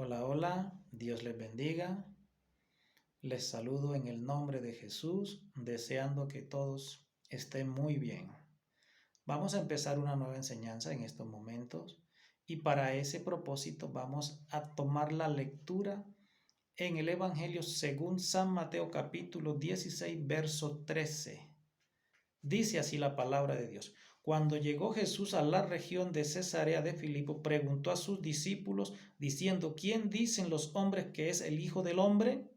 Hola, hola, Dios les bendiga. Les saludo en el nombre de Jesús, deseando que todos estén muy bien. Vamos a empezar una nueva enseñanza en estos momentos y para ese propósito vamos a tomar la lectura en el Evangelio según San Mateo capítulo 16, verso 13. Dice así la palabra de Dios. Cuando llegó Jesús a la región de Cesarea de Filipo, preguntó a sus discípulos diciendo, ¿quién dicen los hombres que es el Hijo del Hombre?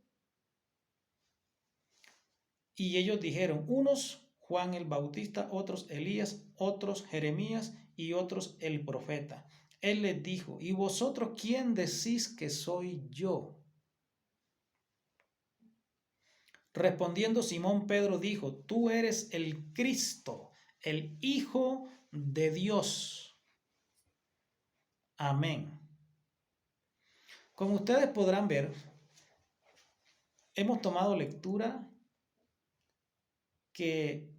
Y ellos dijeron, unos Juan el Bautista, otros Elías, otros Jeremías y otros el profeta. Él les dijo, ¿y vosotros quién decís que soy yo? Respondiendo Simón Pedro dijo, tú eres el Cristo, el Hijo de Dios. Amén. Como ustedes podrán ver, hemos tomado lectura que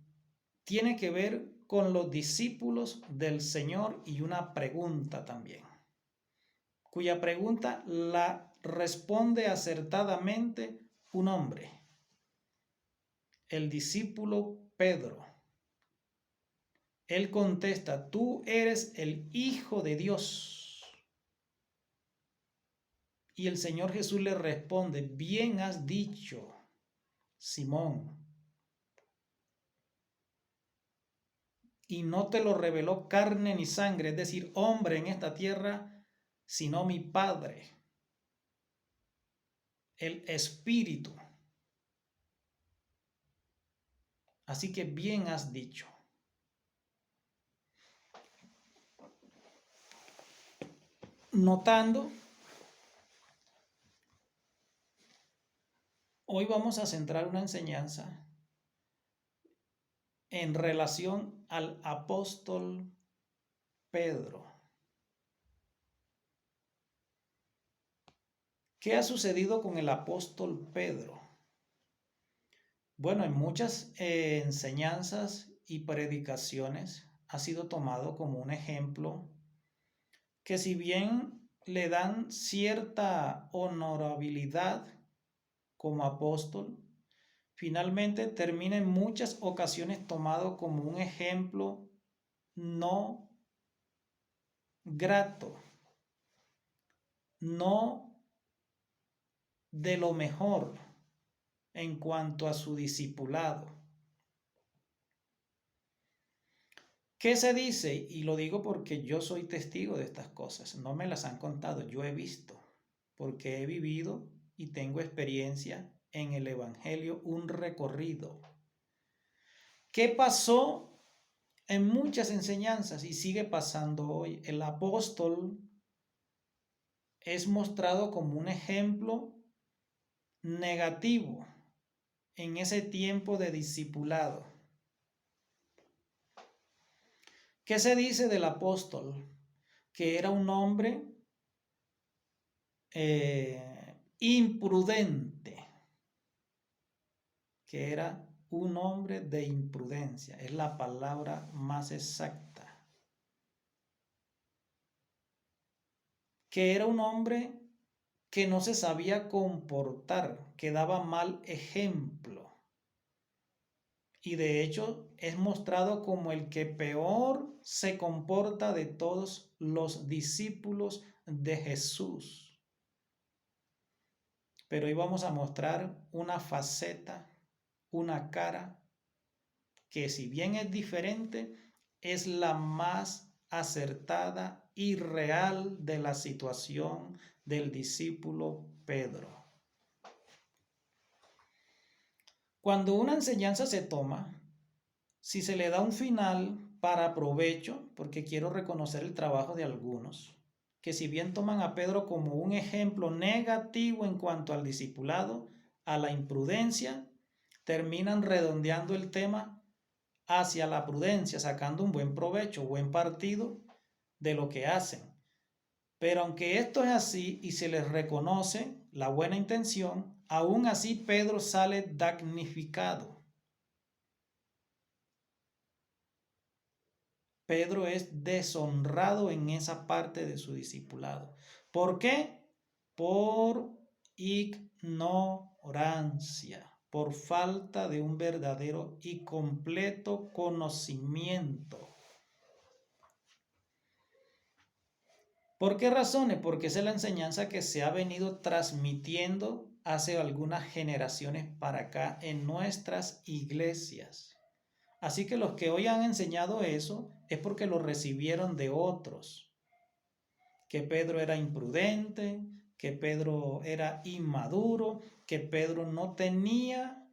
tiene que ver con los discípulos del Señor y una pregunta también, cuya pregunta la responde acertadamente un hombre, el discípulo Pedro. Él contesta, tú eres el Hijo de Dios. Y el Señor Jesús le responde, bien has dicho, Simón. Y no te lo reveló carne ni sangre, es decir, hombre en esta tierra, sino mi Padre, el Espíritu. Así que bien has dicho. Notando, hoy vamos a centrar una enseñanza en relación al apóstol Pedro. ¿Qué ha sucedido con el apóstol Pedro? Bueno, en muchas enseñanzas y predicaciones ha sido tomado como un ejemplo que si bien le dan cierta honorabilidad como apóstol, finalmente termina en muchas ocasiones tomado como un ejemplo no grato, no de lo mejor en cuanto a su discipulado. ¿Qué se dice? Y lo digo porque yo soy testigo de estas cosas, no me las han contado, yo he visto, porque he vivido y tengo experiencia en el Evangelio, un recorrido. ¿Qué pasó en muchas enseñanzas y sigue pasando hoy? El apóstol es mostrado como un ejemplo negativo en ese tiempo de discipulado. ¿Qué se dice del apóstol? Que era un hombre imprudente, que era un hombre de imprudencia, es la palabra más exacta. Que era un hombre que no se sabía comportar, que daba mal ejemplo. Y de hecho es mostrado como el que peor se comporta de todos los discípulos de Jesús. Pero hoy vamos a mostrar una faceta, una cara, que si bien es diferente, es la más acertada y real de la situación del discípulo Pedro. Cuando una enseñanza se toma, si se le da un final para provecho, porque quiero reconocer el trabajo de algunos, que si bien toman a Pedro como un ejemplo negativo en cuanto al discipulado, a la imprudencia, terminan redondeando el tema hacia la prudencia, sacando un buen provecho, buen partido de lo que hacen. Pero aunque esto es así y se les reconoce la buena intención, aún así Pedro sale damnificado. Pedro es deshonrado en esa parte de su discipulado. ¿Por qué? por ignorancia, por falta de un verdadero y completo conocimiento. ¿Por qué razones? Porque esa es la enseñanza que se ha venido transmitiendo hace algunas generaciones para acá en nuestras iglesias. Así que los que hoy han enseñado eso es porque lo recibieron de otros. Que Pedro era imprudente, que Pedro era inmaduro, que Pedro no tenía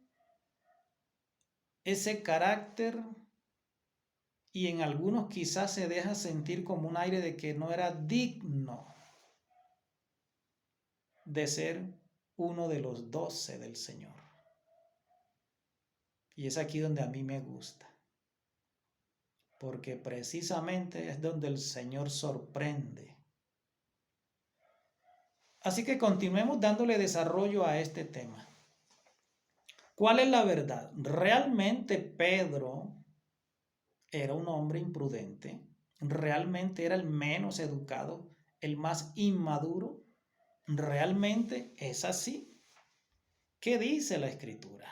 ese carácter y en algunos quizás se deja sentir como un aire de que no era digno de ser uno de los 12 del Señor. Y es aquí donde a mí me gusta, porque precisamente es donde el Señor sorprende. Así que continuemos dándole desarrollo a este tema. ¿Cuál es la verdad? ¿Realmente Pedro era un hombre imprudente? ¿Realmente era el menos educado, el más inmaduro? ¿Realmente es así? ¿Qué dice la Escritura?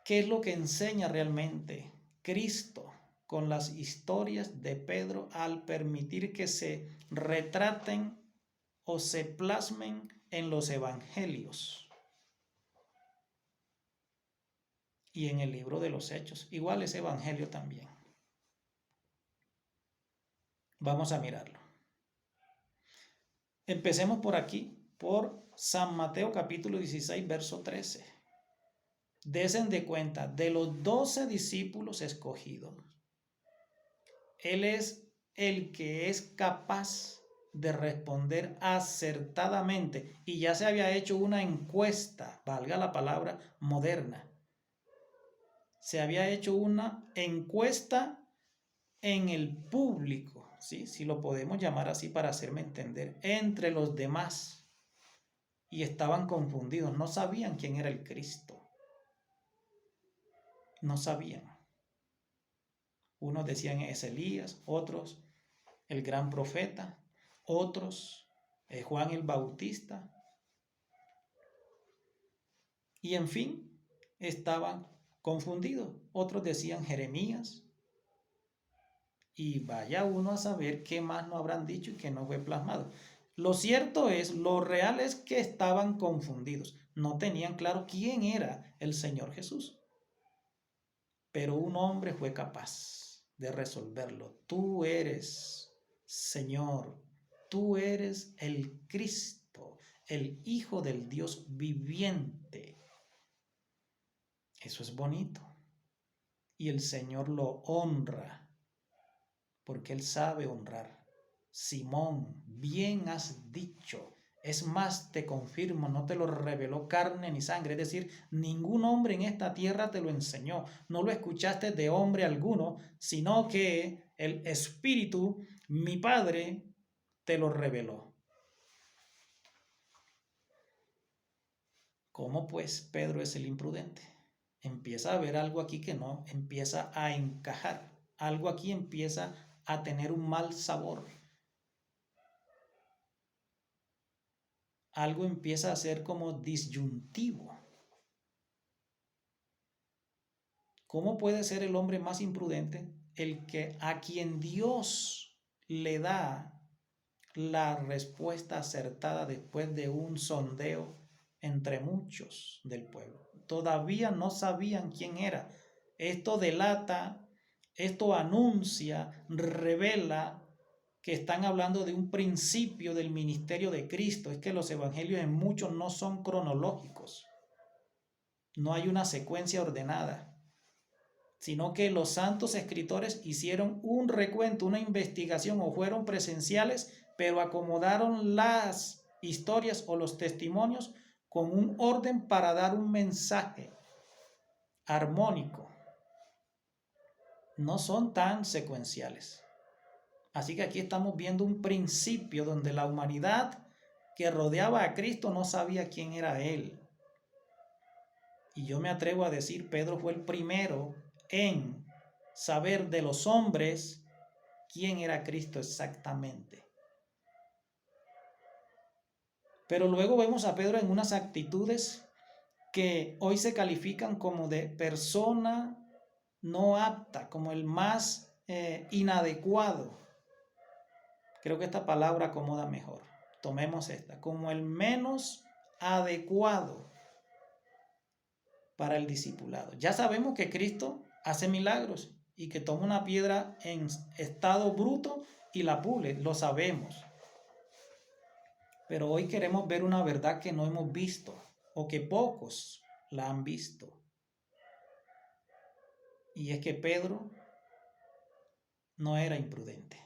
¿Qué es lo que enseña realmente Cristo con las historias de Pedro al permitir que se retraten o se plasmen en los evangelios y en el libro de los Hechos? Igual ese evangelio también. Vamos a mirarlo. Empecemos por aquí, por San Mateo capítulo 16, verso 13. Desen de cuenta, de los 12 discípulos escogidos, Él es el que es capaz de responder acertadamente. Y ya se había hecho una encuesta, valga la palabra, moderna. Se había hecho una encuesta en el público, ¿sí? Si lo podemos llamar así para hacerme entender, entre los demás. Y estaban confundidos, no sabían quién era el Cristo. No sabían. Unos decían es Elías, otros el gran profeta, otros Juan el Bautista. Y en fin, estaban confundidos. Otros decían Jeremías. Y vaya uno a saber qué más no habrán dicho y qué no fue plasmado. Lo cierto es, lo real es que estaban confundidos. No tenían claro quién era el Señor Jesús. Pero un hombre fue capaz de resolverlo. Tú eres, Señor, tú eres el Cristo, el Hijo del Dios viviente. Eso es bonito. Y el Señor lo honra, porque Él sabe honrar. Simón, bien has dicho. Es más, te confirmo, no te lo reveló carne ni sangre. Es decir, ningún hombre en esta tierra te lo enseñó. No lo escuchaste de hombre alguno, sino que el Espíritu, mi Padre, te lo reveló. ¿Cómo pues Pedro es el imprudente? Empieza a ver algo aquí que no empieza a encajar. Algo aquí empieza a tener un mal sabor. Algo empieza a ser como disyuntivo. ¿Cómo puede ser el hombre más imprudente? El que a quien Dios le da la respuesta acertada después de un sondeo entre muchos del pueblo. Todavía no sabían quién era. Esto delata, esto anuncia, revela que están hablando de un principio del ministerio de Cristo. Es que los evangelios en muchos no son cronológicos. No hay una secuencia ordenada, sino que los santos escritores hicieron un recuento, una investigación o fueron presenciales, pero acomodaron las historias o los testimonios con un orden para dar un mensaje armónico. No son tan secuenciales. Así que aquí estamos viendo un principio donde la humanidad que rodeaba a Cristo no sabía quién era Él. Y yo me atrevo a decir, Pedro fue el primero en saber de los hombres quién era Cristo exactamente. Pero luego vemos a Pedro en unas actitudes que hoy se califican como de persona no apta, como el más inadecuado. Creo que esta palabra acomoda mejor. Tomemos esta, como el menos adecuado para el discipulado. Ya sabemos que Cristo hace milagros y que toma una piedra en estado bruto y la pule, lo sabemos. Pero hoy queremos ver una verdad que no hemos visto o que pocos la han visto. Y es que Pedro no era imprudente.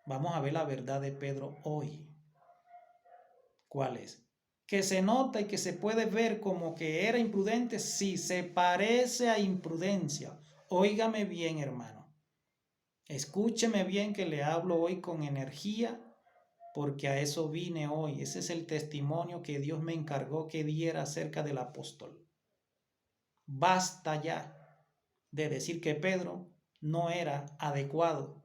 Vamos a ver la verdad de Pedro hoy. ¿Cuál es? Que se nota y que se puede ver como que era imprudente, sí, se parece a imprudencia. Óigame bien, hermano. Escúcheme bien que le hablo hoy con energía, porque a eso vine hoy. Ese es el testimonio que Dios me encargó que diera acerca del apóstol. Basta ya de decir que Pedro no era adecuado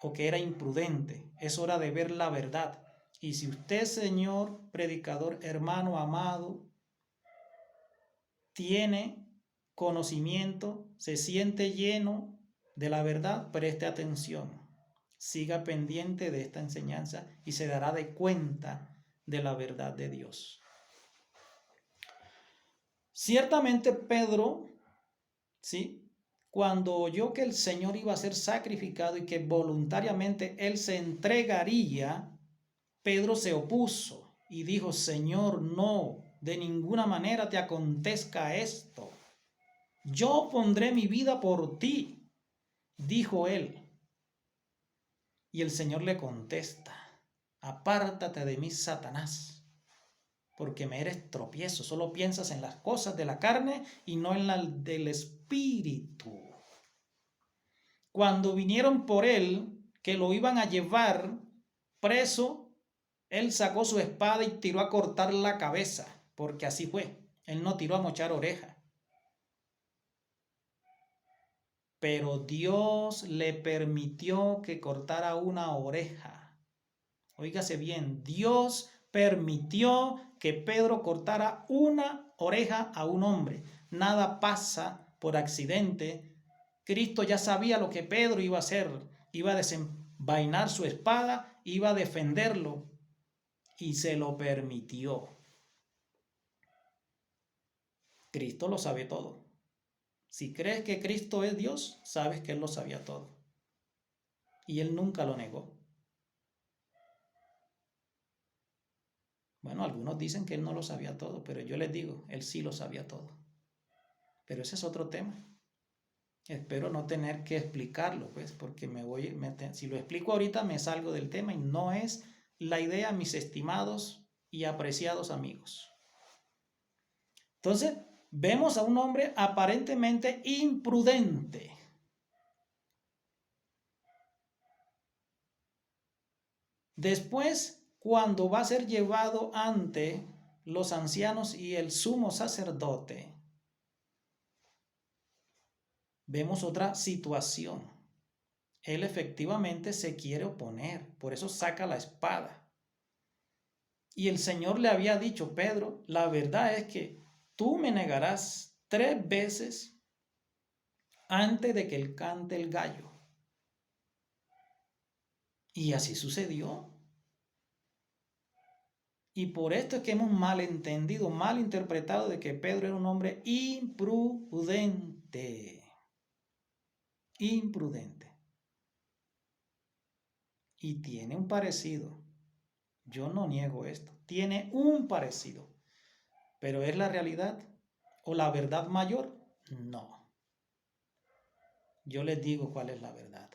o que era imprudente. Es hora de ver la verdad. Y si usted, señor predicador, hermano amado, tiene conocimiento, se siente lleno de la verdad, preste atención. Siga pendiente de esta enseñanza y se dará de cuenta de la verdad de Dios. Ciertamente Pedro, ¿sí?, cuando oyó que el Señor iba a ser sacrificado y que voluntariamente él se entregaría, Pedro se opuso y dijo: Señor, no, de ninguna manera te acontezca esto. Yo pondré mi vida por ti, dijo él. Y el Señor le contesta: apártate de mí, Satanás, porque me eres tropiezo, solo piensas en las cosas de la carne y no en las del espíritu. Cuando vinieron por él, que lo iban a llevar preso, él sacó su espada y tiró a cortar la cabeza, porque así fue. Él no tiró a mochar oreja. Pero Dios le permitió que cortara una oreja. Óigase bien, Dios permitió que Pedro cortara una oreja a un hombre. Nada pasa por accidente. Cristo ya sabía lo que Pedro iba a hacer. Iba a desenvainar su espada, iba a defenderlo y se lo permitió. Cristo lo sabe todo. Si crees que Cristo es Dios, sabes que Él lo sabía todo. Y Él nunca lo negó. Bueno, algunos dicen que Él no lo sabía todo, pero yo les digo, Él sí lo sabía todo. Pero ese es otro tema. Espero no tener que explicarlo, pues, porque si lo explico ahorita me salgo del tema y no es la idea, mis estimados y apreciados amigos. Entonces, vemos a un hombre aparentemente imprudente. Después, cuando va a ser llevado ante los ancianos y el sumo sacerdote, vemos otra situación. Él efectivamente se quiere oponer, por eso saca la espada. Y el Señor le había dicho: Pedro, la verdad es que tú me negarás 3 veces antes de que él cante el gallo. Y así sucedió. Y por esto es que hemos malentendido, malinterpretado de que Pedro era un hombre imprudente. Imprudente. Y tiene un parecido. Yo no niego esto. Tiene un parecido. ¿Pero es la realidad o la verdad mayor? No. Yo les digo cuál es la verdad.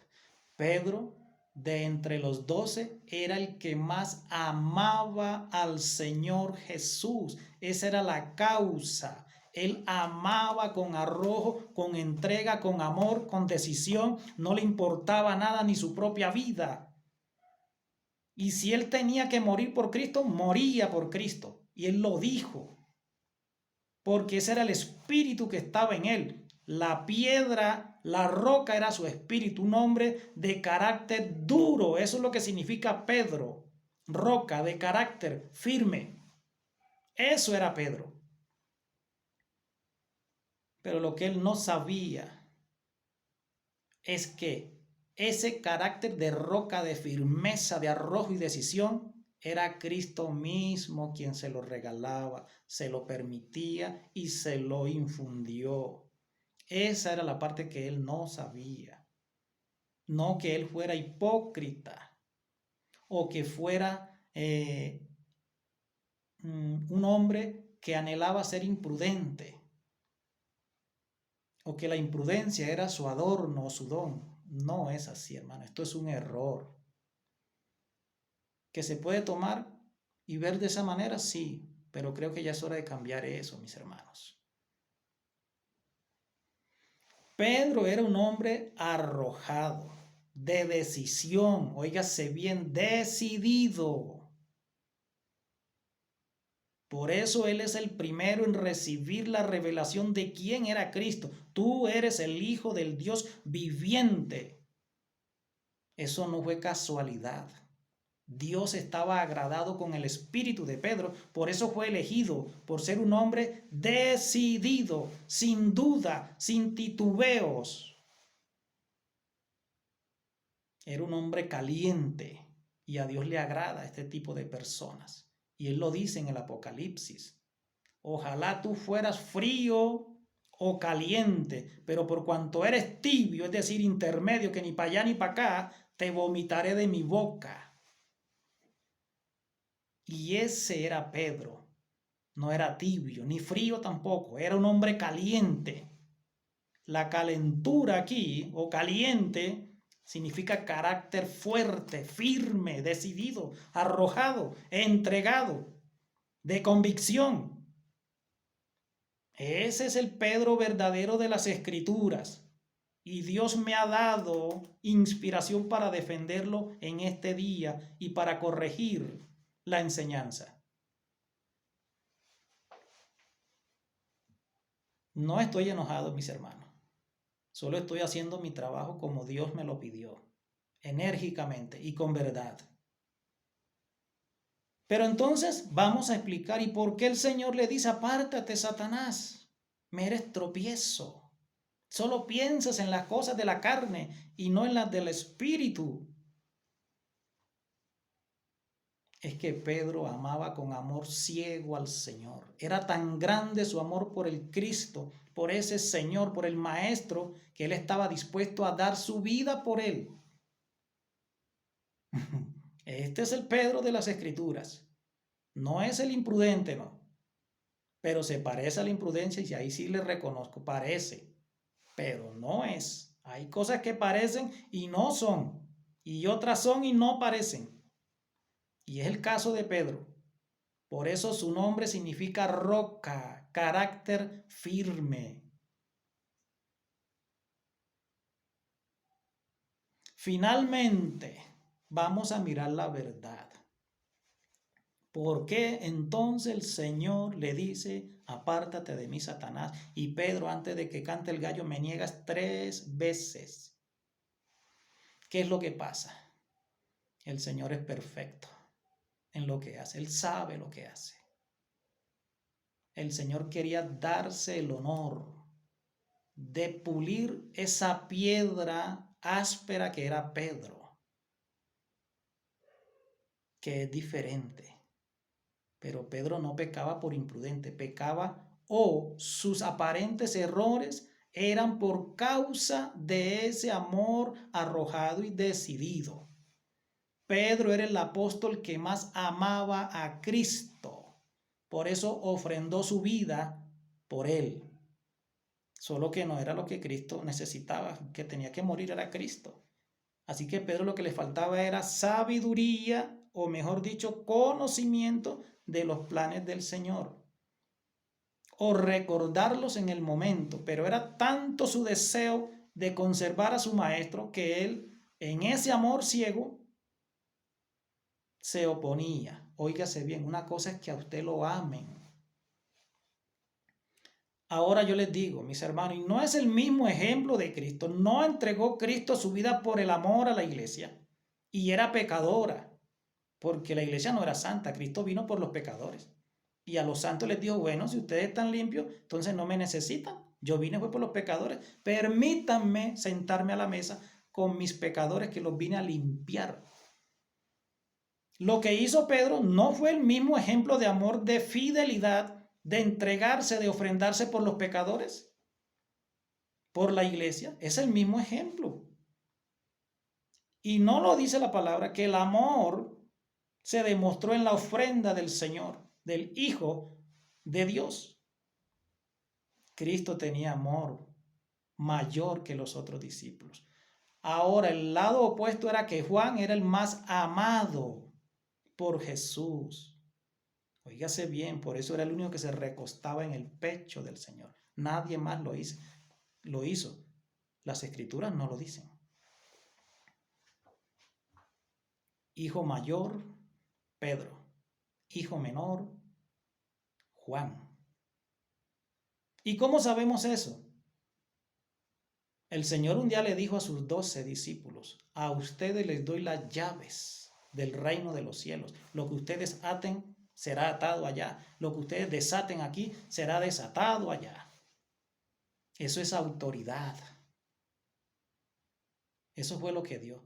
Pedro, de entre los 12, era el que más amaba al Señor Jesús. Esa era la causa. Él amaba con arrojo, con entrega, con amor, con decisión. No le importaba nada ni su propia vida. Y si él tenía que morir por Cristo, moría por Cristo. Y él lo dijo. Porque ese era el espíritu que estaba en él. La piedra, la roca era su espíritu, un hombre de carácter duro. Eso es lo que significa Pedro. roca de carácter firme. Eso era Pedro. Pero lo que él no sabía es que ese carácter de roca, de firmeza, de arrojo y decisión, era Cristo mismo quien se lo regalaba, se lo permitía y se lo infundió. Esa era la parte que él no sabía. No que él fuera hipócrita o que fuera un hombre que anhelaba ser imprudente o que la imprudencia era su adorno o su don. No es así, hermano. Esto es un error que se puede tomar y ver de esa manera, sí, pero creo que ya es hora de cambiar eso, mis hermanos. Pedro era un hombre arrojado, de decisión, óigase bien, decidido. Por eso él es el primero en recibir la revelación de quién era Cristo. Tú eres el Hijo del Dios viviente. Eso no fue casualidad. Dios estaba agradado con el espíritu de Pedro, por eso fue elegido, por ser un hombre decidido, sin duda, sin titubeos. Era un hombre caliente y a Dios le agrada este tipo de personas. Y él lo dice en el Apocalipsis. Ojalá tú fueras frío o caliente, pero por cuanto eres tibio, es decir, intermedio, que ni para allá ni para acá, te vomitaré de mi boca. Y ese era Pedro. No era tibio, ni frío tampoco, era un hombre caliente. La calentura aquí, o caliente, significa carácter fuerte, firme, decidido, arrojado, entregado, de convicción. Ese es el Pedro verdadero de las Escrituras. Y Dios me ha dado inspiración para defenderlo en este día y para corregir la enseñanza. No estoy enojado, mis hermanos. Solo estoy haciendo mi trabajo como Dios me lo pidió, enérgicamente y con verdad. Pero entonces vamos a explicar y por qué el Señor le dice, apártate, Satanás, me eres tropiezo. Solo piensas en las cosas de la carne y no en las del espíritu. Es que Pedro amaba con amor ciego al Señor. Era tan grande su amor por el Cristo, por ese Señor, por el Maestro, que él estaba dispuesto a dar su vida por él. Este es el Pedro de las Escrituras. No es el imprudente, no. Pero se parece a la imprudencia y ahí sí le reconozco, parece. Pero no es. Hay cosas que parecen y no son. Y otras son y no parecen. Y es el caso de Pedro. Por eso su nombre significa roca, carácter firme. Finalmente, vamos a mirar la verdad. ¿Por qué entonces el Señor le dice, apártate de mí, Satanás? Y Pedro, antes de que cante el gallo, me niegas 3 veces. ¿Qué es lo que pasa? El Señor es perfecto en lo que hace. Él sabe lo que hace. El Señor quería darse el honor de pulir esa piedra áspera que era Pedro, que es diferente. Pero Pedro no pecaba por imprudente, pecaba o sus aparentes errores eran por causa de ese amor arrojado y decidido. Pedro era el apóstol que más amaba a Cristo, por eso ofrendó su vida por él. Solo que no era lo que Cristo necesitaba, que tenía que morir era Cristo. Así que Pedro lo que le faltaba era sabiduría, o mejor dicho, conocimiento de los planes del Señor, o recordarlos en el momento. Pero era tanto su deseo de conservar a su maestro que él, en ese amor ciego, se oponía. Óigase bien, una cosa es que a usted lo amen. Ahora yo les digo, mis hermanos, y no es el mismo ejemplo de Cristo. No entregó Cristo su vida por el amor a la iglesia y era pecadora. porque la iglesia no era santa, Cristo vino por los pecadores. Y a los santos les dijo, bueno, si ustedes están limpios, entonces no me necesitan. Yo vine fue por los pecadores. Permítanme sentarme a la mesa con mis pecadores que los vine a limpiar. Lo que hizo Pedro no fue el mismo ejemplo de amor, de fidelidad, de entregarse, de ofrendarse por los pecadores, por la iglesia. Es el mismo ejemplo. Y no lo dice la palabra, que el amor se demostró en la ofrenda del Señor, del Hijo de Dios. Cristo tenía amor mayor que los otros discípulos. Ahora, el lado opuesto era que Juan era el más amado por Jesús. Óigase bien, por eso era el único que se recostaba en el pecho del Señor. Nadie más lo hizo. Las Escrituras no lo dicen. Hijo mayor, Pedro. Hijo menor, Juan. ¿Y cómo sabemos eso? El Señor un día le dijo a sus 12 discípulos, a ustedes les doy las llaves del reino de los cielos. Lo que ustedes aten será atado allá. Lo que ustedes desaten aquí será desatado allá. Eso es autoridad. Eso fue lo que dio.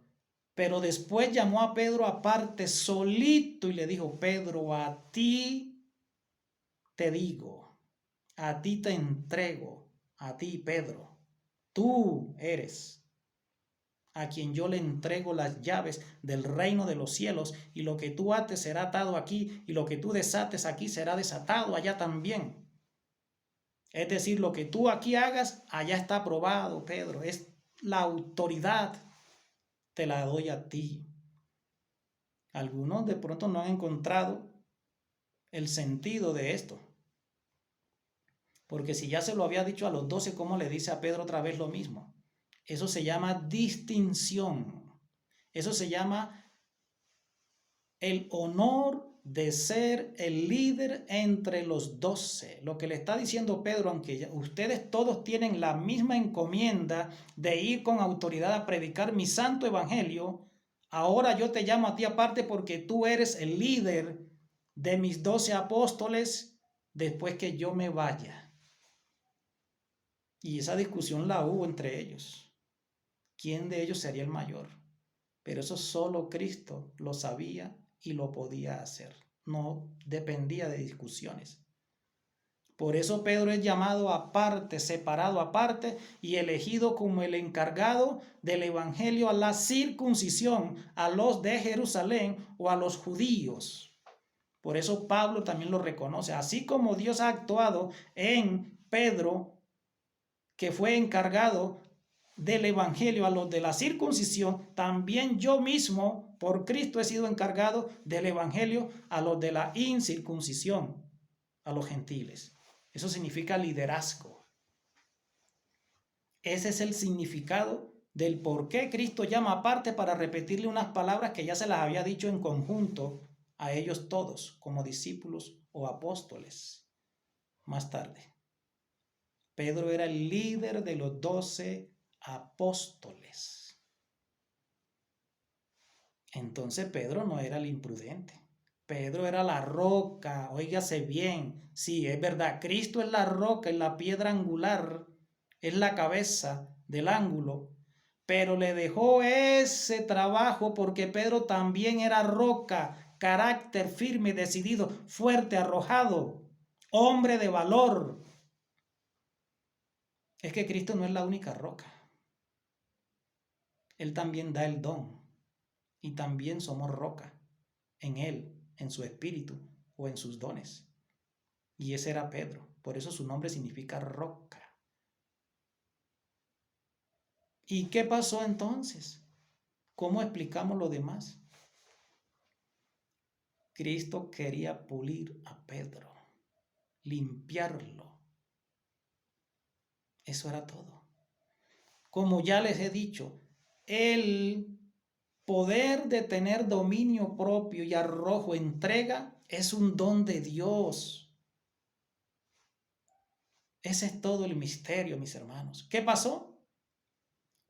Pero después llamó a Pedro aparte solito y le dijo, Pedro, a ti te digo, a ti te entrego, a ti, Pedro. Tú eres a quien yo le entrego las llaves del reino de los cielos, y lo que tú ates será atado aquí, y lo que tú desates aquí será desatado allá también. Es decir, lo que tú aquí hagas, allá está aprobado, Pedro. Es la autoridad, te la doy a ti. Algunos de pronto no han encontrado el sentido de esto. Porque si ya se lo había dicho a los 12, ¿cómo le dice a Pedro otra vez lo mismo? Eso se llama distinción. Eso se llama el honor de ser el líder entre los 12. Lo que le está diciendo Pedro, aunque ustedes todos tienen la misma encomienda de ir con autoridad a predicar mi santo evangelio, ahora yo te llamo a ti aparte porque tú eres el líder de mis 12 apóstoles después que yo me vaya. Y esa discusión la hubo entre ellos. ¿Quién de ellos sería el mayor? Pero eso solo Cristo lo sabía y lo podía hacer. No dependía de discusiones. Por eso Pedro es llamado aparte, separado aparte y elegido como el encargado del evangelio a la circuncisión, a los de Jerusalén o a los judíos. Por eso Pablo también lo reconoce. Así como Dios ha actuado en Pedro, que fue encargado del evangelio a los de la circuncisión, también yo mismo por Cristo he sido encargado del evangelio a los de la incircuncisión, a los gentiles. Eso significa liderazgo. Ese es el significado del por qué Cristo llama aparte, para repetirle unas palabras que ya se las había dicho en conjunto a ellos todos como discípulos o apóstoles más tarde. Pedro era el líder de los 12 apóstoles. Entonces Pedro no era el imprudente. Pedro era la roca. Óigase bien. Sí, es verdad. Cristo es la roca, es la piedra angular, es la cabeza del ángulo. Pero le dejó ese trabajo porque Pedro también era roca, carácter firme, decidido, fuerte, arrojado, hombre de valor. Es que Cristo no es la única roca. Él también da el don. Y también somos roca en Él, en su espíritu o en sus dones. Y ese era Pedro. Por eso su nombre significa roca. ¿Y qué pasó entonces? ¿Cómo explicamos lo demás? Cristo quería pulir a Pedro, limpiarlo. Eso era todo. Como ya les he dicho, el poder de tener dominio propio y arrojo, entrega, es un don de Dios. Ese es todo el misterio, mis hermanos. ¿Qué pasó?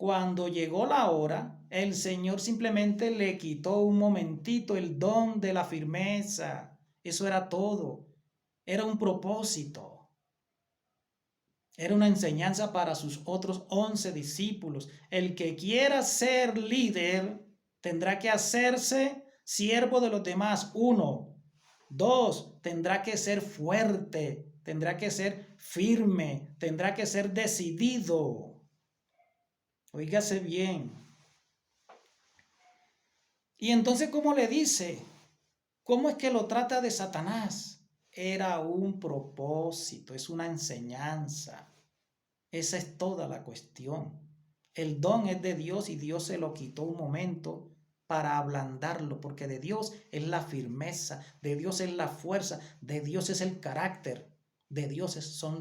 Cuando llegó la hora, el Señor simplemente le quitó un momentito el don de la firmeza. Eso era todo. Era un propósito. Era una enseñanza para sus otros 11 discípulos. El que quiera ser líder tendrá que hacerse siervo de los demás. 1. 2. Tendrá que ser fuerte, tendrá que ser firme, tendrá que ser decidido. Óigase bien. Y entonces, ¿cómo le dice? ¿Cómo es que lo trata de Satanás? Era un propósito, es una enseñanza. Esa es toda la cuestión. El don es de Dios y Dios se lo quitó un momento para ablandarlo, porque de Dios es la firmeza, de Dios es la fuerza, de Dios es el carácter, de Dios son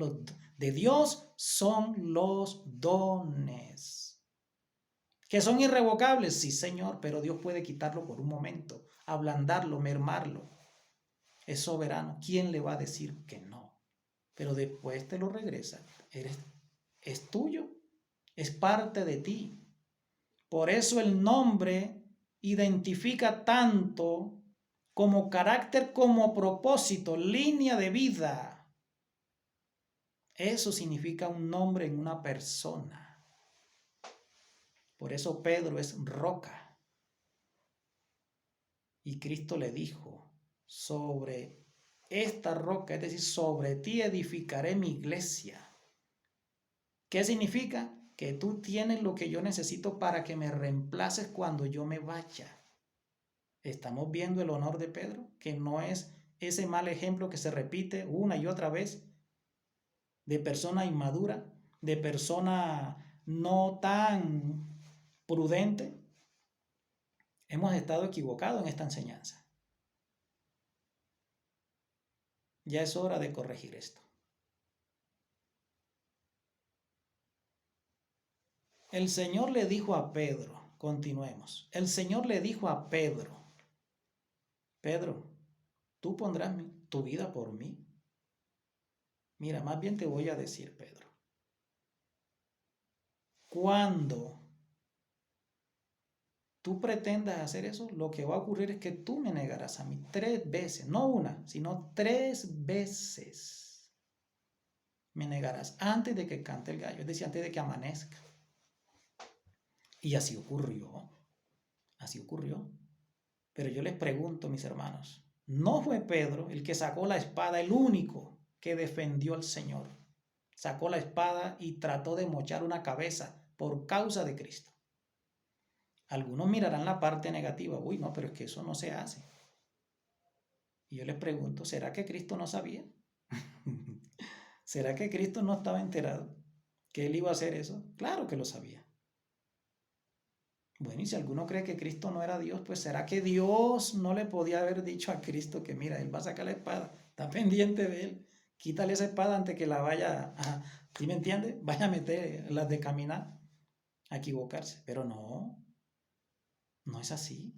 los dones. ¿Que son irrevocables? Sí, Señor, pero Dios puede quitarlo por un momento, ablandarlo, mermarlo. Es soberano. ¿Quién le va a decir que no? Pero después te lo regresa. Es tuyo, es parte de ti. Por eso el nombre identifica tanto como carácter, como propósito, línea de vida. Eso significa un nombre en una persona. Por eso Pedro es roca. Y Cristo le dijo, sobre esta roca, es decir, sobre ti edificaré mi iglesia. ¿Qué significa? Que tú tienes lo que yo necesito para que me reemplaces cuando yo me vaya. Estamos viendo el honor de Pedro, que no es ese mal ejemplo que se repite una y otra vez de persona inmadura, de persona no tan prudente. Hemos estado equivocados en esta enseñanza. Ya es hora de corregir esto. El Señor le dijo a Pedro, continuemos, el Señor le dijo a Pedro, Pedro, tú pondrás tu vida por mí. Mira, más bien te voy a decir, Pedro, cuando tú pretendas hacer eso, lo que va a ocurrir es que tú me negarás a mí 3 veces, no una, sino 3 veces. Me negarás antes de que cante el gallo, es decir, antes de que amanezca. Y así ocurrió, así ocurrió. Pero yo les pregunto, mis hermanos, ¿no fue Pedro el que sacó la espada, el único que defendió al Señor? Sacó la espada y trató de mochar una cabeza por causa de Cristo. Algunos mirarán la parte negativa. Uy, no, pero es que eso no se hace. Y yo les pregunto, ¿será que Cristo no sabía? ¿Será que Cristo no estaba enterado que Él iba a hacer eso? Claro que lo sabía. Bueno, y si alguno cree que Cristo no era Dios, pues ¿será que Dios no le podía haber dicho a Cristo que mira, Él va a sacar la espada, está pendiente de Él, quítale esa espada antes que la vaya a, ¿sí me entiende? Vaya a meter las de caminar, a equivocarse. Pero no, no es así.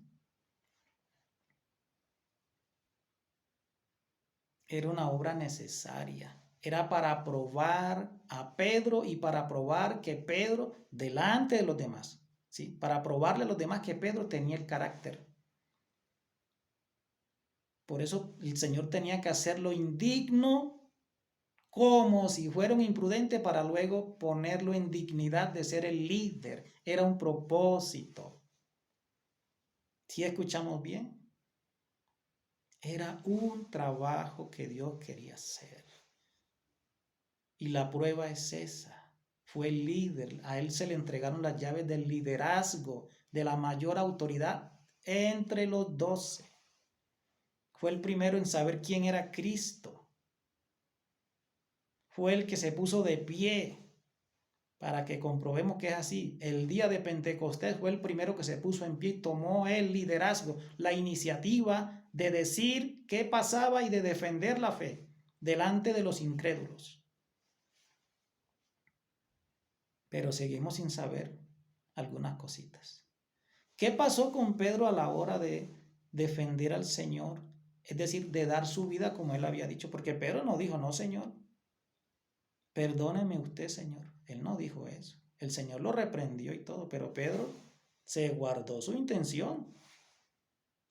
Era una obra necesaria. Era para probar a Pedro y para probar que Pedro, delante de los demás, ¿sí? Para probarle a los demás que Pedro tenía el carácter. Por eso el Señor tenía que hacerlo indigno, como si fuera un imprudente, para luego ponerlo en dignidad de ser el líder. Era un propósito. ¿Sí escuchamos bien? Era un trabajo que Dios quería hacer. Y la prueba es esa. Fue el líder. A él se le entregaron las llaves del liderazgo, de la mayor autoridad entre los 12. Fue el primero en saber quién era Cristo. Fue el que se puso de pie para que comprobemos que es así. El día de Pentecostés fue el primero que se puso en pie y tomó el liderazgo, la iniciativa de decir qué pasaba y de defender la fe delante de los incrédulos. Pero seguimos sin saber algunas cositas. ¿Qué pasó con Pedro a la hora de defender al Señor? Es decir, de dar su vida como él había dicho, porque Pedro no dijo, no, Señor, perdóneme usted, Señor. Él no dijo eso. El Señor lo reprendió y todo, pero Pedro se guardó su intención.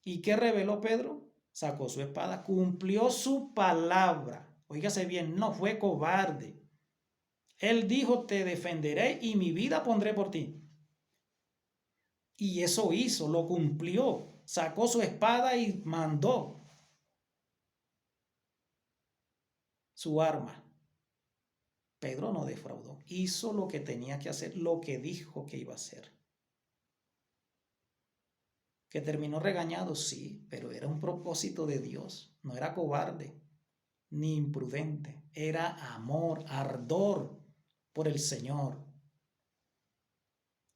¿Y qué reveló Pedro? Sacó su espada, cumplió su palabra. Óigase bien, no fue cobarde. Él dijo, te defenderé y mi vida pondré por ti. Y eso hizo, lo cumplió. Sacó su espada y mandó su arma. Pedro no defraudó. Hizo lo que tenía que hacer, lo que dijo que iba a hacer. ¿Que terminó regañado? Sí, pero era un propósito de Dios. No era cobarde ni imprudente. Era amor, ardor por el Señor.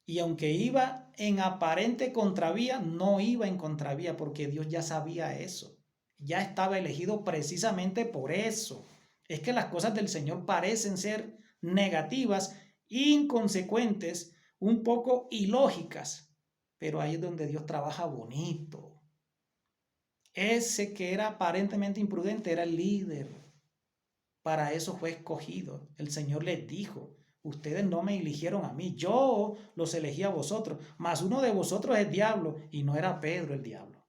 Y aunque iba en aparente contravía, no iba en contravía porque Dios ya sabía eso. Ya estaba elegido precisamente por eso. Es que las cosas del Señor parecen ser negativas, inconsecuentes, un poco ilógicas, pero ahí es donde Dios trabaja bonito. Ese que era aparentemente imprudente era el líder. Para eso fue escogido. El Señor les dijo, ustedes no me eligieron a mí, yo los elegí a vosotros, mas uno de vosotros es diablo. Y no era Pedro el diablo.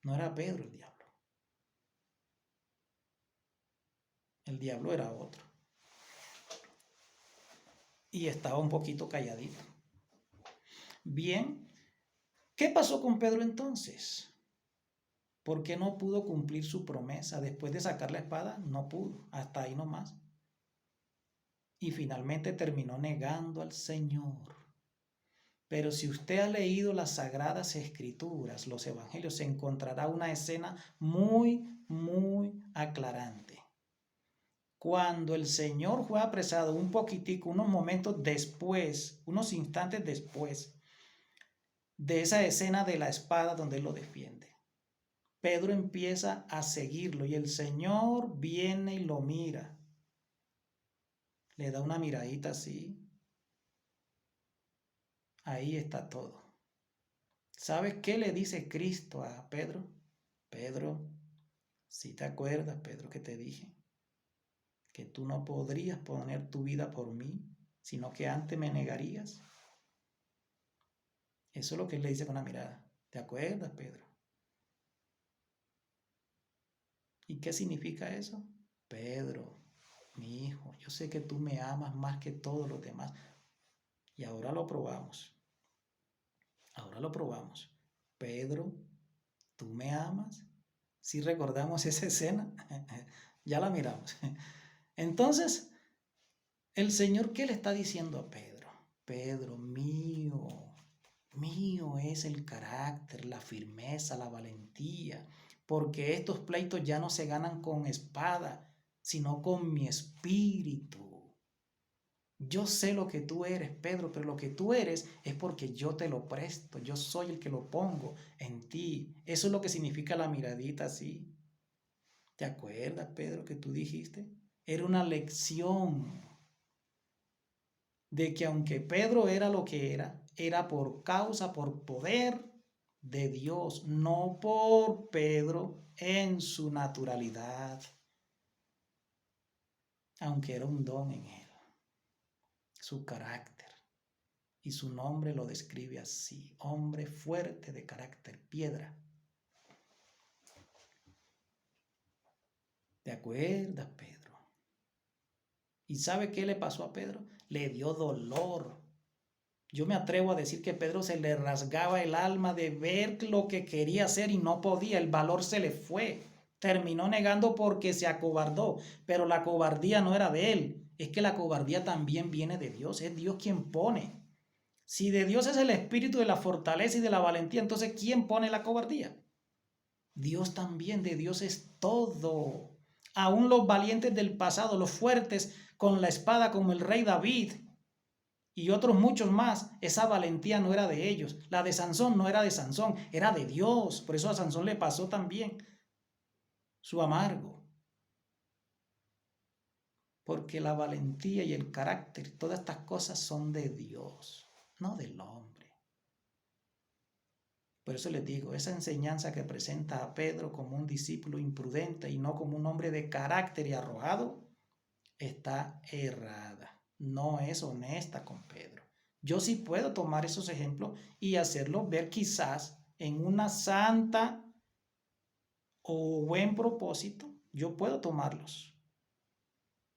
No era Pedro el diablo. El diablo era otro. Y estaba un poquito calladito. Bien, ¿qué pasó con Pedro entonces? ¿Por qué no pudo cumplir su promesa? Después de sacar la espada, no pudo. Hasta ahí nomás. Y finalmente terminó negando al Señor. Pero si usted ha leído las Sagradas Escrituras, los Evangelios, se encontrará una escena muy aclarante. Cuando el Señor fue apresado un poquitico, unos momentos después, unos instantes después de esa escena de la espada donde él lo defiende, Pedro empieza a seguirlo y el Señor viene y lo mira. Le da una miradita así. Ahí está todo. ¿Sabes qué le dice Cristo a Pedro? Pedro, si te acuerdas, Pedro, que te dije que tú no podrías poner tu vida por mí, sino que antes me negarías. Eso es lo que él le dice con la mirada. ¿Te acuerdas, Pedro? ¿Y qué significa eso? Pedro, mi hijo, yo sé que tú me amas más que todos los demás. Y ahora lo probamos. Ahora lo probamos. Pedro, ¿tú me amas? Si recordamos esa escena, ya la miramos. Entonces, el Señor, ¿qué le está diciendo a Pedro? Pedro, mío es el carácter, la firmeza, la valentía, porque estos pleitos ya no se ganan con espada, sino con mi espíritu. Yo sé lo que tú eres, Pedro, pero lo que tú eres es porque yo te lo presto, yo soy el que lo pongo en ti. Eso es lo que significa la miradita así. ¿Te acuerdas, Pedro, que tú dijiste? Era una lección de que aunque Pedro era lo que era por causa, por poder de Dios, no por Pedro en su naturalidad, aunque era un don en él, su carácter. Y su nombre lo describe así, hombre fuerte de carácter, piedra. ¿Te acuerdas, Pedro? ¿Y sabe qué le pasó a Pedro? Le dio dolor. Yo me atrevo a decir que Pedro se le rasgaba el alma de ver lo que quería hacer y no podía. El valor se le fue. Terminó negando porque se acobardó. Pero la cobardía no era de él. Es que la cobardía también viene de Dios. Es Dios quien pone. Si de Dios es el espíritu de la fortaleza y de la valentía, entonces ¿quién pone la cobardía? Dios también, de Dios es todo. Aún los valientes del pasado, los fuertes con la espada como el rey David y otros muchos más, esa valentía no era de ellos. La de Sansón no era de Sansón, era de Dios. Por eso a Sansón le pasó también su amargo. Porque la valentía y el carácter, todas estas cosas son de Dios, no del hombre. Por eso les digo, esa enseñanza que presenta a Pedro como un discípulo imprudente y no como un hombre de carácter y arrojado, está errada. no es honesta con Pedro. Yo sí puedo tomar esos ejemplos y hacerlos ver quizás en una santa o buen propósito. Yo puedo tomarlos,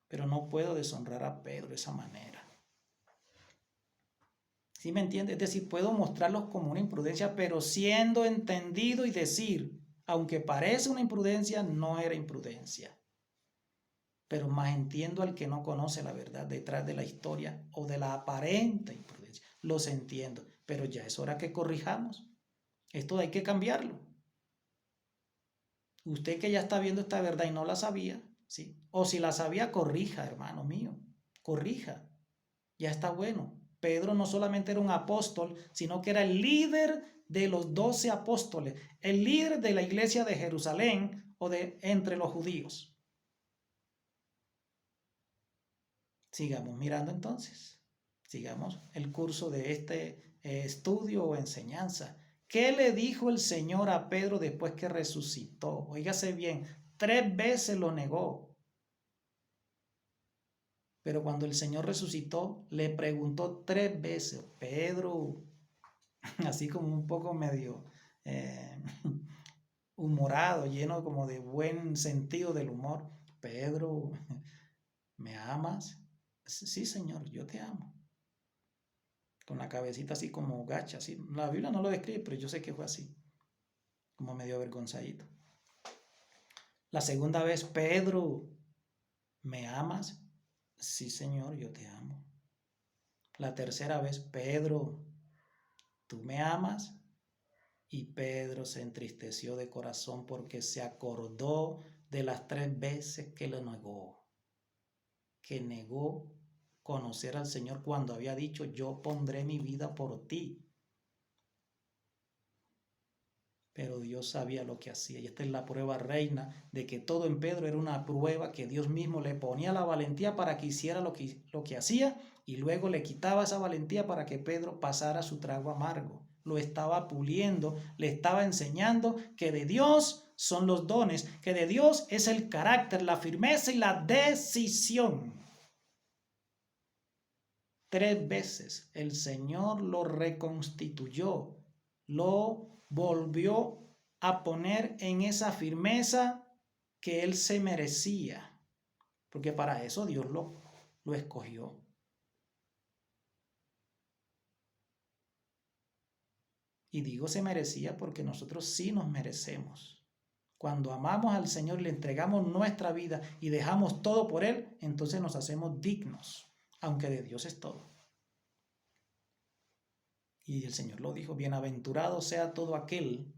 pero no puedo deshonrar a Pedro de esa manera. ¿Sí me entiende? Es decir, puedo mostrarlos como una imprudencia, pero siendo entendido y decir, aunque parece una imprudencia, no era imprudencia. Pero más entiendo al que no conoce la verdad detrás de la historia o de la aparente imprudencia. Los entiendo, pero ya es hora que corrijamos. Esto hay que cambiarlo. Usted que ya está viendo esta verdad y no la sabía, ¿sí? O si la sabía, corrija, hermano mío, corrija. Ya está bueno. Pedro no solamente era un apóstol, sino que era el líder de los 12 apóstoles, el líder de la iglesia de Jerusalén o de entre los judíos. Sigamos mirando entonces, sigamos el curso de este estudio o enseñanza. ¿Qué le dijo el Señor a Pedro después que resucitó? Óigase bien, 3 veces lo negó. Pero cuando el Señor resucitó, le preguntó 3 veces, Pedro, así como un poco medio humorado, lleno como de buen sentido del humor, Pedro, ¿me amas? Sí, Señor, yo te amo. Con la cabecita así como gacha, así. La Biblia no lo describe, pero yo sé que fue así, como medio avergonzadito. La segunda vez, Pedro, ¿me amas? Sí, Señor, yo te amo. La tercera vez, Pedro, ¿tú me amas? Y Pedro se entristeció de corazón porque se acordó de las 3 veces que lo negó. Que negó conocer al Señor cuando había dicho, yo pondré mi vida por ti. Pero Dios sabía lo que hacía. Y esta es la prueba reina de que todo en Pedro era una prueba que Dios mismo le ponía la valentía para que hiciera lo que hacía y luego le quitaba esa valentía para que Pedro pasara su trago amargo. Lo estaba puliendo, le estaba enseñando que de Dios son los dones, que de Dios es el carácter, la firmeza y la decisión. 3 veces el Señor lo reconstituyó, lo volvió a poner en esa firmeza que él se merecía, porque para eso Dios lo escogió. Y digo se merecía porque nosotros sí nos merecemos. Cuando amamos al Señor, le entregamos nuestra vida y dejamos todo por Él, entonces nos hacemos dignos, aunque de Dios es todo. Y el Señor lo dijo, bienaventurado sea todo aquel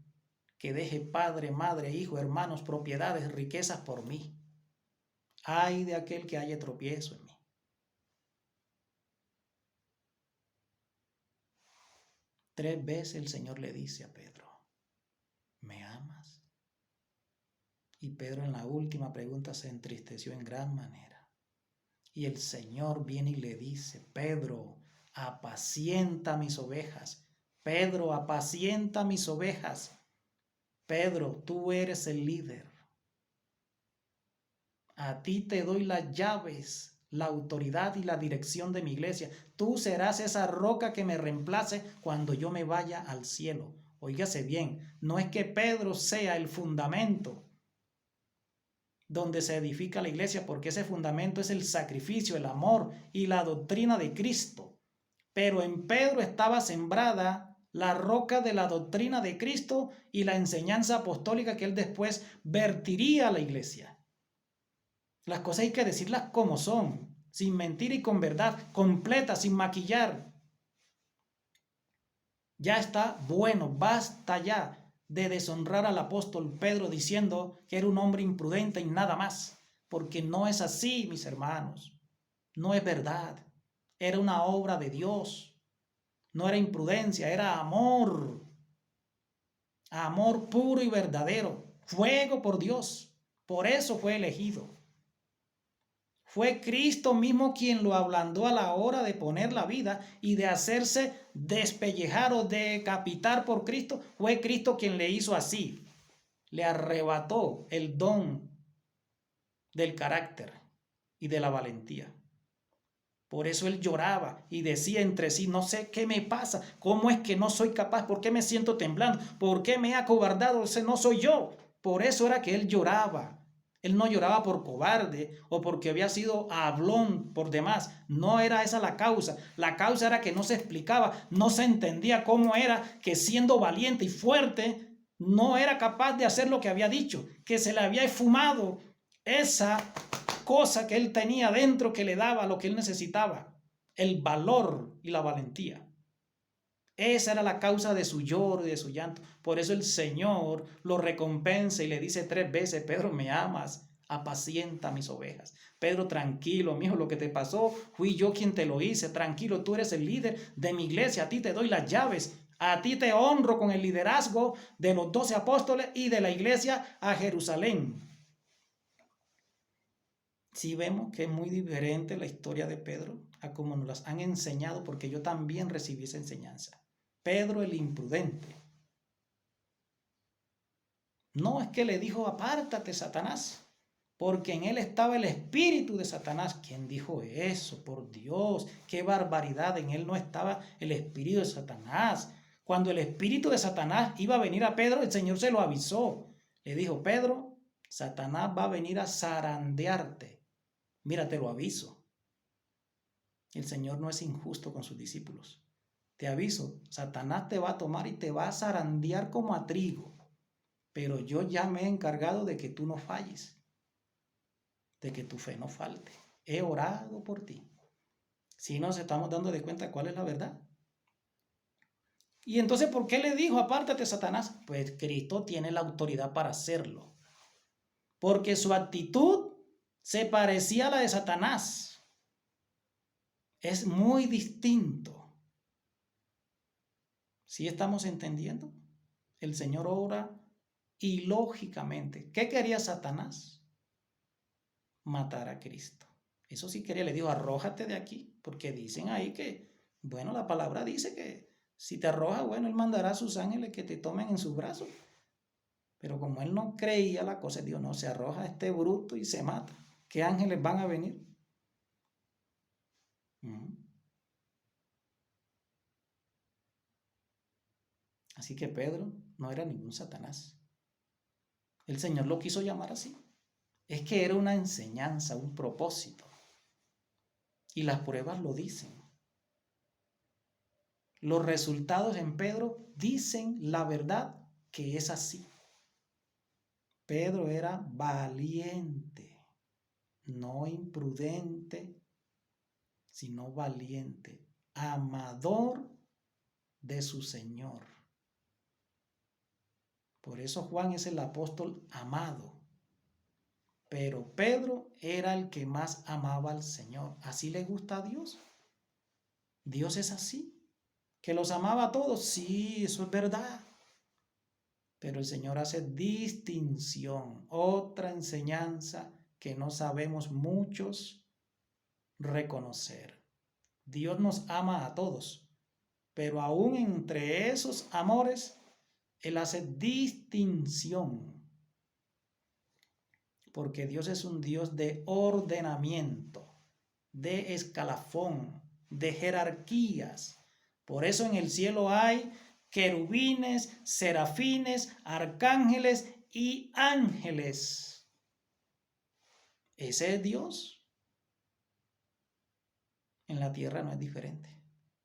que deje padre, madre, hijo, hermanos, propiedades, riquezas por mí. Ay de aquel que haya tropiezo en mí. Tres veces el Señor le dice a Pedro, ¿me amas? Y Pedro en la última pregunta se entristeció en gran manera. Y el Señor viene y le dice, Pedro, apacienta mis ovejas. Pedro, apacienta mis ovejas. Pedro, tú eres el líder. A ti te doy las llaves, la autoridad y la dirección de mi iglesia. Tú serás esa roca que me reemplace cuando yo me vaya al cielo. Óigase bien, no es que Pedro sea el fundamento donde se edifica la iglesia, porque ese fundamento es el sacrificio, el amor y la doctrina de Cristo. Pero en Pedro estaba sembrada la roca de la doctrina de Cristo y la enseñanza apostólica que él después vertiría a la iglesia. Las cosas hay que decirlas como son, sin mentir y con verdad, completa, sin maquillar. Ya está bueno, basta ya de deshonrar al apóstol Pedro diciendo que era un hombre imprudente y nada más, porque no es así, mis hermanos. No es verdad. Era una obra de Dios. No era imprudencia, era amor. Amor puro y verdadero. Fuego por Dios. Por eso fue elegido. Fue Cristo mismo quien lo ablandó a la hora de poner la vida y de hacerse despellejar o decapitar por Cristo. Fue Cristo quien le hizo así. Le arrebató el don del carácter y de la valentía. Por eso él lloraba y decía entre sí, no sé qué me pasa, cómo es que no soy capaz, por qué me siento temblando, por qué me he acobardado, ese no soy yo. Por eso era que él lloraba. Él no lloraba por cobarde o porque había sido hablón por demás. No era esa la causa. La causa era que no se explicaba, no se entendía cómo era que siendo valiente y fuerte no era capaz de hacer lo que había dicho, que se le había esfumado esa cosa que él tenía dentro que le daba lo que él necesitaba, el valor y la valentía. Esa era la causa de su lloro y de su llanto. Por eso el Señor lo recompensa y le dice 3 veces, Pedro, ¿me amas? Apacienta mis ovejas. Pedro, tranquilo, mijo, lo que te pasó, fui yo quien te lo hice. Tranquilo, tú eres el líder de mi iglesia, a ti te doy las llaves. A ti te honro con el liderazgo de los 12 apóstoles y de la iglesia a Jerusalén. Sí vemos que es muy diferente la historia de Pedro a como nos las han enseñado, porque yo también recibí esa enseñanza. Pedro el imprudente. No es que le dijo, apártate, Satanás, porque en él estaba el espíritu de Satanás. ¿Quién dijo eso? Por Dios, qué barbaridad. En él no estaba el espíritu de Satanás. Cuando el espíritu de Satanás iba a venir a Pedro, el Señor se lo avisó. Le dijo, Pedro, Satanás va a venir a zarandearte. Mira, te lo aviso. El Señor no es injusto con sus discípulos. Te aviso, Satanás te va a tomar y te va a zarandear como a trigo. Pero yo ya me he encargado de que tú no falles, de que tu fe no falte. He orado por ti. Si nos estamos dando de cuenta cuál es la verdad. Y entonces, ¿por qué le dijo, apártate, Satanás? Pues Cristo tiene la autoridad para hacerlo. Porque su actitud se parecía a la de Satanás. Es muy distinto. ¿Sí estamos entendiendo? El Señor obra ilógicamente. ¿Qué quería Satanás? Matar a Cristo. Eso sí quería, le dijo, arrójate de aquí, porque dicen ahí que, bueno, la palabra dice que si te arroja, bueno, él mandará a sus ángeles que te tomen en sus brazos. Pero como él no creía la cosa, dijo, no, se arroja a este bruto y se mata. ¿Qué ángeles van a venir? Así que Pedro no era ningún Satanás. El Señor lo quiso llamar así. Es que era una enseñanza, un propósito. Y las pruebas lo dicen. Los resultados en Pedro dicen la verdad que es así. Pedro era valiente, no imprudente, sino valiente, amador de su Señor. Por eso Juan es el apóstol amado. Pero Pedro era el que más amaba al Señor. ¿Así le gusta a Dios? Dios es así. ¿Que los amaba a todos? Sí, eso es verdad. Pero el Señor hace distinción. Otra enseñanza que no sabemos muchos reconocer. Dios nos ama a todos. Pero aún entre esos amores, Él hace distinción. Porque Dios es un Dios de ordenamiento, de escalafón, de jerarquías. Por eso en el cielo hay querubines, serafines, arcángeles y ángeles. Ese es Dios. En la tierra no es diferente.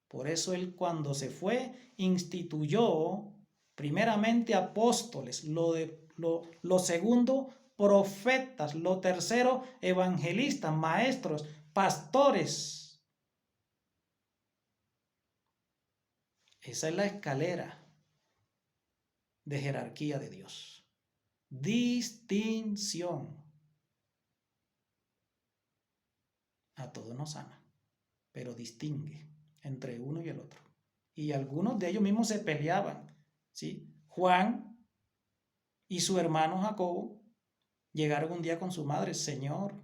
Por eso Él cuando se fue instituyó primeramente apóstoles, lo segundo profetas, lo tercero evangelistas, maestros, pastores. Esa es la escalera de jerarquía de Dios. Distinción. A todos nos ama, pero distingue entre uno y el otro. Y algunos de ellos mismos se peleaban, ¿sí? Juan y su hermano Jacobo llegaron un día con su madre. Señor,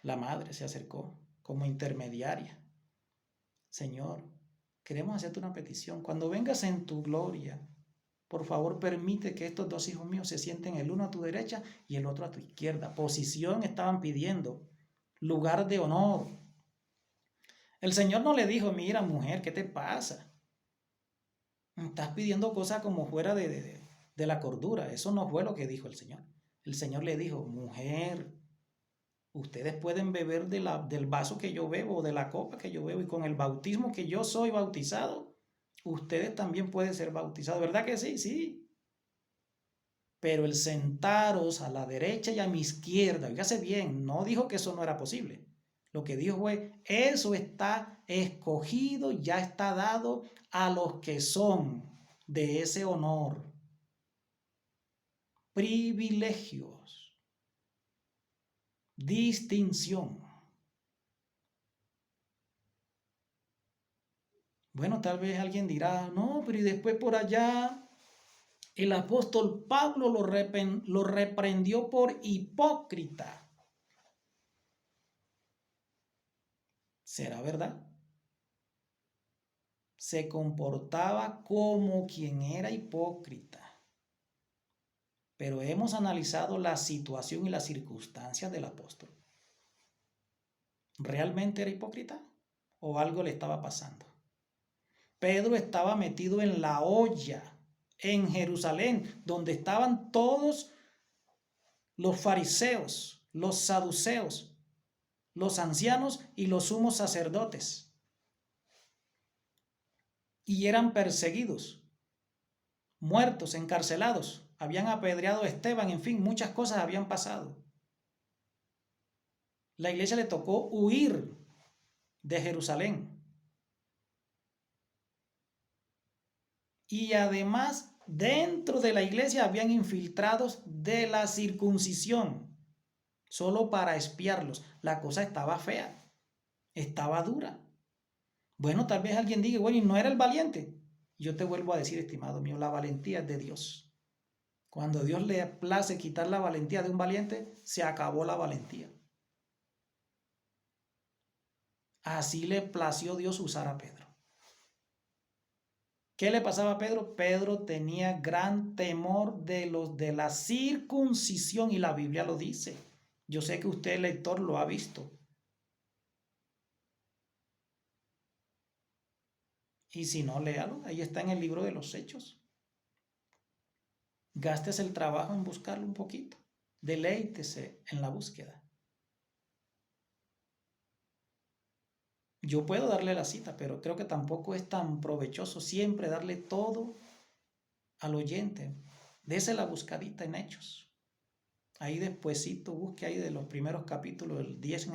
la madre se acercó como intermediaria. Señor, queremos hacerte una petición. Cuando vengas en tu gloria, por favor permite que estos 2 hijos míos se sienten el uno a tu derecha y el otro a tu izquierda. Posición estaban pidiendo, lugar de honor. El Señor no le dijo, mira mujer, ¿qué te pasa? Estás pidiendo cosas como fuera de la cordura. Eso no fue lo que dijo el Señor. El Señor le dijo, mujer, ustedes pueden beber del vaso que yo bebo o de la copa que yo bebo y con el bautismo que yo soy bautizado, ustedes también pueden ser bautizados. ¿Verdad que sí? Sí. Pero el sentaros a la derecha y a mi izquierda, fíjate bien, no dijo que eso no era posible. Lo que dijo fue, eso está escogido, ya está dado a los que son de ese honor, privilegios, distinción. Bueno, tal vez alguien dirá, no, pero y después por allá el apóstol Pablo lo reprendió por hipócrita. ¿Será verdad? Se comportaba como quien era hipócrita. Pero hemos analizado la situación y las circunstancias del apóstol. ¿Realmente era hipócrita? ¿O algo le estaba pasando? Pedro estaba metido en la olla en Jerusalén, donde estaban todos los fariseos, los saduceos, los ancianos y los sumos sacerdotes. Y eran perseguidos, muertos, encarcelados. Habían apedreado a Esteban, en fin, muchas cosas habían pasado. La iglesia le tocó huir de Jerusalén. Y además, dentro de la iglesia habían infiltrados de la circuncisión, solo para espiarlos. La cosa estaba fea, estaba dura. Bueno, tal vez alguien diga, bueno, ¿y no era el valiente? Yo te vuelvo a decir, estimado mío, la valentía es de Dios. Cuando Dios le place quitar la valentía de un valiente, se acabó la valentía. Así le plació Dios usar a Pedro. ¿Qué le pasaba a Pedro? Pedro tenía gran temor de la circuncisión y la Biblia lo dice. Yo sé que usted, lector, lo ha visto. Y si no, léalo. Ahí está en el libro de los Hechos. Gastes el trabajo en buscarlo un poquito. Deleítese en la búsqueda. Yo puedo darle la cita, pero creo que tampoco es tan provechoso siempre darle todo al oyente. Dese la buscadita en Hechos. Ahí despuesito busque ahí de los primeros capítulos, el 10 en